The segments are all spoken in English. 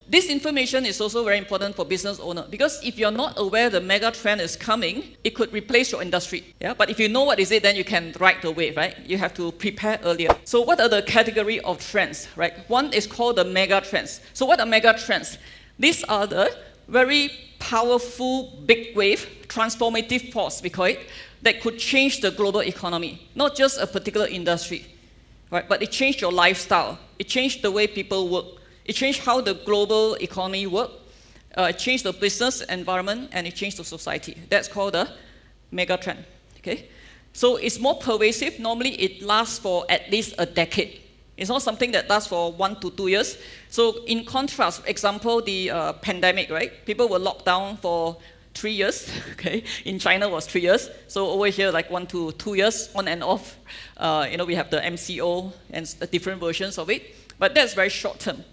this information is also very important for business owner, because if you're not aware the mega trend is coming, it could replace your industry. Yeah? But if you know what is it, then you can ride the wave, right? You have to prepare earlier. So what are the category of trends, right? One is called the mega trends. So what are mega trends? These are the very powerful big wave, transformative force, we call it, that could change the global economy, not just a particular industry, right? But it changed your lifestyle. It changed the way people work. It changed how the global economy works. It changed the business environment, and it changed the society. That's called the megatrend. Okay? So it's more pervasive. Normally, it lasts for at least a decade. It's not something that lasts for 1 to 2 years. So in contrast, for example, the pandemic, right? People were locked down for 3 years. Okay? In China, it was 3 years. So over here, like 1 to 2 years, on and off. We have the MCO and the different versions of it. But that's very short term.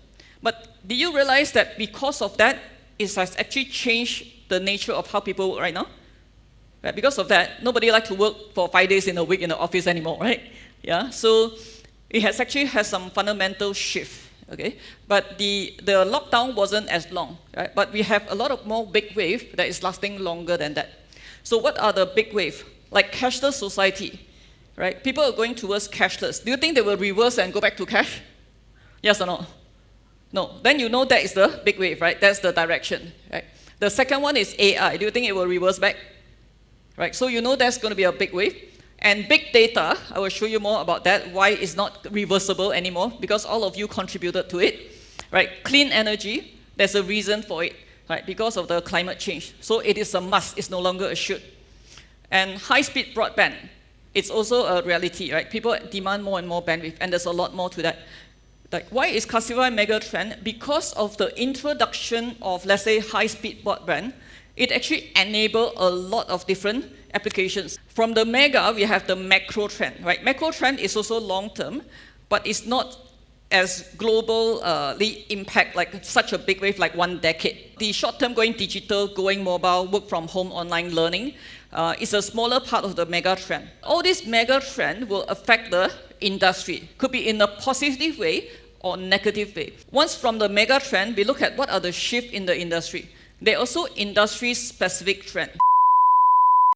But do you realize that because of that, it has actually changed the nature of how people work right now? Right? Because of that, nobody likes to work for 5 days in a week in the office anymore, right? Yeah. So it has actually has some fundamental shift. Okay. But the lockdown wasn't as long, right? But we have a lot of more big wave that is lasting longer than that. So what are the big wave? Like cashless society, right? People are going towards cashless. Do you think they will reverse and go back to cash? Yes or no? No. Then you know that is the big wave, right? That's the direction, right? The second one is AI. Do you think it will reverse back? Right? So you know that's going to be a big wave. And big data, I will show you more about that, why it's not reversible anymore, because all of you contributed to it, right? Clean energy, there's a reason for it, right? Because of the climate change. So it is a must, it's no longer a should. And high-speed broadband, it's also a reality, right? People demand more and more bandwidth, and there's a lot more to that. Like, why is classified megatrend? Because of the introduction of, let's say, high-speed broadband, it actually enabled a lot of different applications. From the mega, we have the macro trend, right? Macro trend is also long-term, but it's not as globally impact like such a big wave like 1 decade. The short-term going digital, going mobile, work from home, online learning is a smaller part of the mega trend. All this mega trend will affect the industry. Could be in a positive way or negative way. Once from the mega trend, we look at what are the shifts in the industry. There are also industry-specific trends.